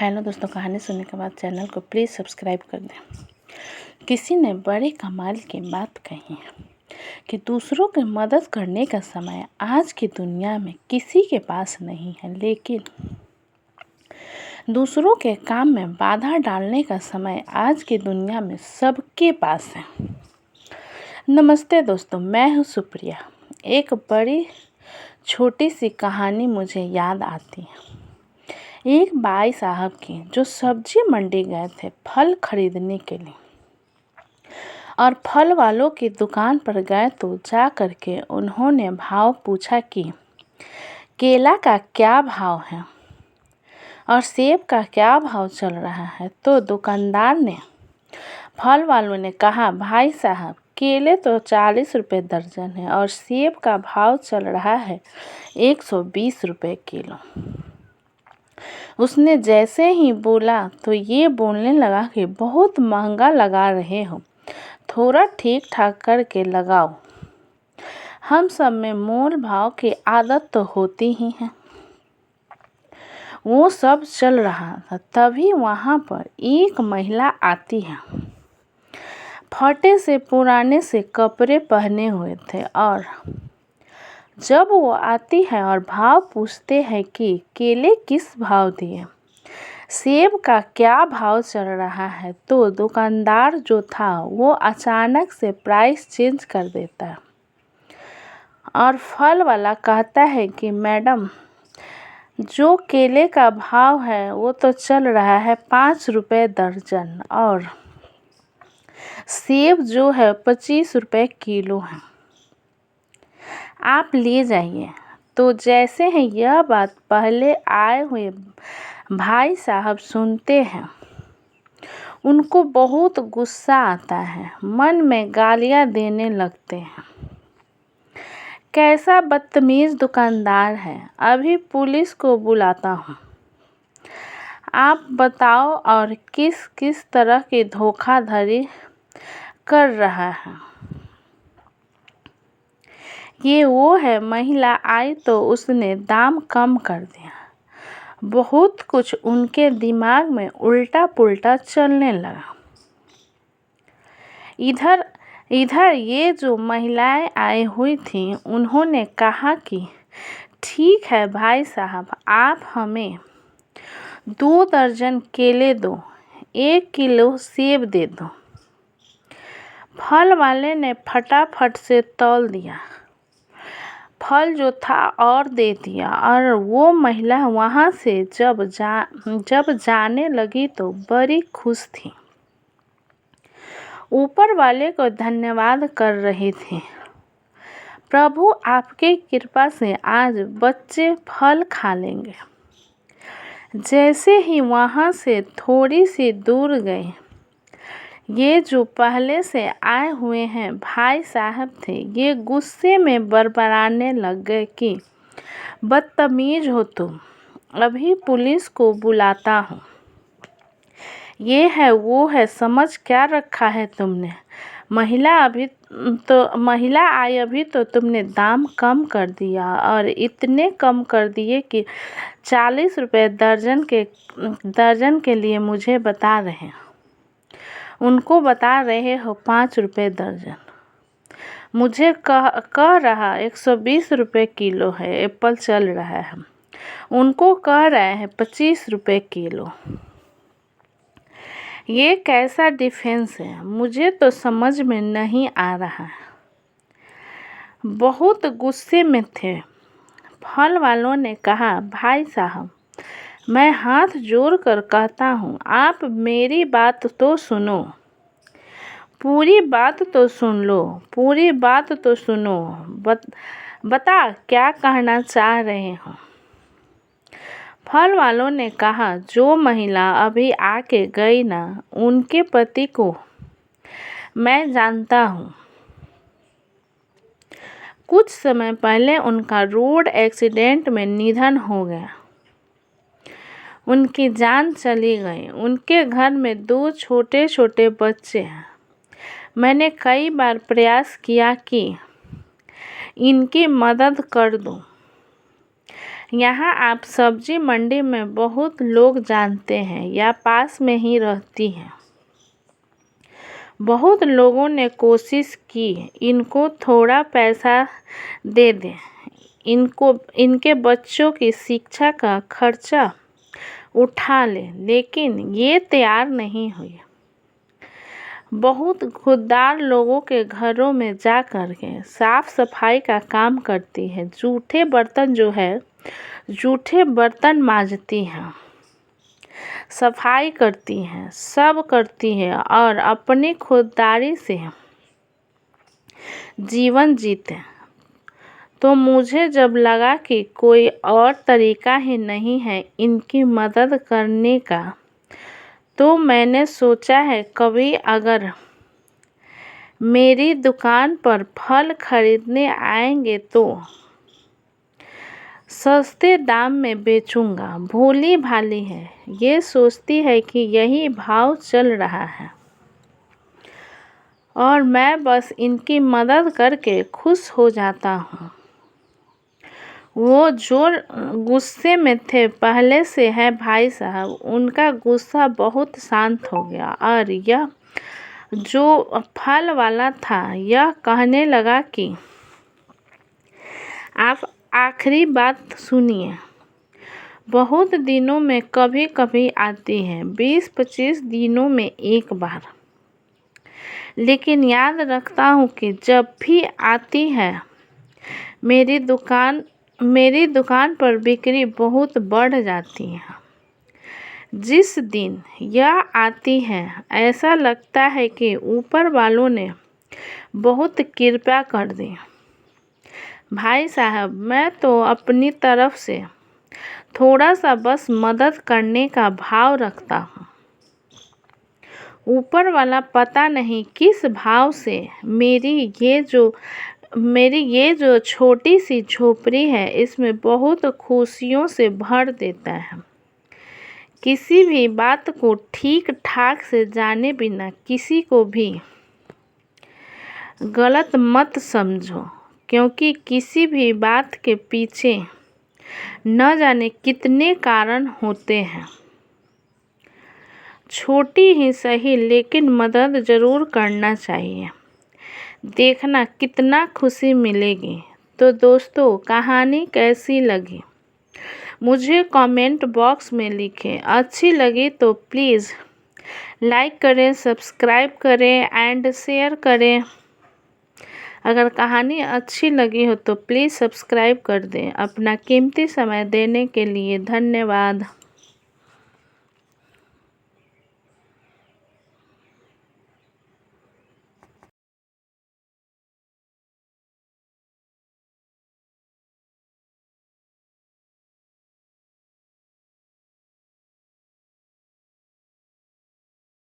Hello दोस्तों, कहानी सुनने के बाद चैनल को प्लीज़ सब्सक्राइब कर दें। किसी ने बड़े कमाल की बात कही है कि दूसरों की मदद करने का समय आज की दुनिया में किसी के पास नहीं है, लेकिन दूसरों के काम में बाधा डालने का समय आज की दुनिया में सबके पास है। नमस्ते दोस्तों, मैं हूँ सुप्रिया। एक बड़ी छोटी सी कहानी मुझे याद आती है। एक बाई साहब की जो सब्जी मंडी गए थे फल खरीदने के लिए, और फल वालों की दुकान पर गए तो जा कर के उन्होंने भाव पूछा कि केला का क्या भाव है और सेब का क्या भाव चल रहा है। तो दुकानदार ने, फल वालों ने कहा, भाई साहब, केले तो 40 रुपये दर्जन है और सेब का भाव चल रहा है 120 रुपये किलो। उसने जैसे ही बोला तो ये बोलने लगा कि बहुत महंगा लगा रहे हो, थोड़ा ठीक ठाक करके लगाओ। हम सब में मोल भाव की आदत तो होती ही है। वो सब चल रहा था, तभी वहाँ पर एक महिला आती है। फटे से पुराने से कपड़े पहने हुए थे, और जब वो आती है और भाव पूछते हैं कि केले किस भाव दिए, सेब का क्या भाव चल रहा है, तो दुकानदार जो था वो अचानक से प्राइस चेंज कर देता है और फल वाला कहता है कि मैडम, जो केले का भाव है वो तो चल रहा है 5 रुपये दर्जन और सेब जो है 25 रुपये किलो है, आप ले जाइए। तो जैसे ही यह बात पहले आए हुए भाई साहब सुनते हैं, उनको बहुत गुस्सा आता है, मन में गालियां देने लगते हैं। कैसा बदतमीज दुकानदार है, अभी पुलिस को बुलाता हूँ। आप बताओ, और किस किस तरह की धोखाधड़ी कर रहा है। ये वो है। महिला आई तो उसने दाम कम कर दिया। बहुत कुछ उनके दिमाग में उल्टा पुल्टा चलने लगा। इधर ये जो महिलाएं आई हुई थीं, उन्होंने कहा कि ठीक है भाई साहब, आप हमें 2 दर्जन केले दो, 1 किलो सेब दे दो। फल वाले ने फटाफट से तौल दिया, फल जो था और दे दिया, और वो महिला वहाँ से जब जाने लगी तो बड़ी खुश थी। ऊपर वाले को धन्यवाद कर रही थी। प्रभु, आपकी कृपा से आज बच्चे फल खा लेंगे। जैसे ही वहाँ से थोड़ी सी दूर गए, ये जो पहले से आए हुए हैं भाई साहब थे, ये गुस्से में बड़बड़ाने लग गए कि बदतमीज हो तुम, अभी पुलिस को बुलाता हूँ। ये है वो है, समझ क्या रखा है तुमने। महिला आई अभी तो तुमने दाम कम कर दिया, और इतने कम कर दिए कि 40 रुपये दर्जन के लिए मुझे बता रहे हैं। उनको बता रहे हो 5 रुपये दर्जन। मुझे कह रहा 120 रुपये किलो है, एप्पल चल रहा है। उनको कह रहे हैं 25 रुपये किलो। ये कैसा डिफेंस है, मुझे तो समझ में नहीं आ रहा है। बहुत गुस्से में थे। फल वालों ने कहा, भाई साहब, मैं हाथ जोड़कर कहता हूँ, आप मेरी बात तो सुनो, पूरी बात तो सुन लो, पूरी बात तो सुनो। बता क्या कहना चाह रहे हो। फल वालों ने कहा, जो महिला अभी आके गई ना, उनके पति को मैं जानता हूँ। कुछ समय पहले उनका रोड एक्सीडेंट में निधन हो गया, उनकी जान चली गई। उनके घर में 2 छोटे छोटे बच्चे हैं। मैंने कई बार प्रयास किया कि इनकी मदद कर दूं, यहाँ आप सब्जी मंडी में बहुत लोग जानते हैं या पास में ही रहती हैं। बहुत लोगों ने कोशिश की इनको थोड़ा पैसा दे दें, इनके बच्चों की शिक्षा का खर्चा उठा लें, लेकिन ये तैयार नहीं हुई। बहुत खुददार लोगों के घरों में जा कर के साफ सफाई का काम करती है। जूठे बर्तन मांजती हैं, सफाई करती हैं, सब करती है और अपनी खुददारी से जीवन जीते। तो मुझे जब लगा कि कोई और तरीका ही नहीं है इनकी मदद करने का, तो मैंने सोचा है कभी अगर मेरी दुकान पर फल खरीदने आएंगे तो सस्ते दाम में बेचूंगा। भोली भाली है, ये सोचती है कि यही भाव चल रहा है और मैं बस इनकी मदद करके खुश हो जाता हूँ। वो जो गुस्से में थे पहले से है भाई साहब, उनका गुस्सा बहुत शांत हो गया और यह जो फल वाला था यह कहने लगा कि आप आखिरी बात सुनिए। बहुत दिनों में कभी कभी आती है, 20-25 दिनों में एक बार, लेकिन याद रखता हूँ कि जब भी आती है मेरी दुकान पर बिक्री बहुत बढ़ जाती है। जिस दिन यह आती है ऐसा लगता है कि ऊपर वालों ने बहुत कृपा कर दी। भाई साहब, मैं तो अपनी तरफ से थोड़ा सा बस मदद करने का भाव रखता हूँ। ऊपर वाला पता नहीं किस भाव से मेरी ये जो छोटी सी झोपड़ी है इसमें बहुत खुशियों से भर देता है। किसी भी बात को ठीक ठाक से जाने बिना किसी को भी गलत मत समझो, क्योंकि किसी भी बात के पीछे न जाने कितने कारण होते हैं। छोटी ही सही लेकिन मदद ज़रूर करना चाहिए, देखना कितना खुशी मिलेगी। तो दोस्तों, कहानी कैसी लगी मुझे कमेंट बॉक्स में लिखें। अच्छी लगी तो प्लीज़ लाइक करें, सब्सक्राइब करें एंड शेयर करें। अगर कहानी अच्छी लगी हो तो प्लीज़ सब्सक्राइब कर दें। अपना कीमती समय देने के लिए धन्यवाद।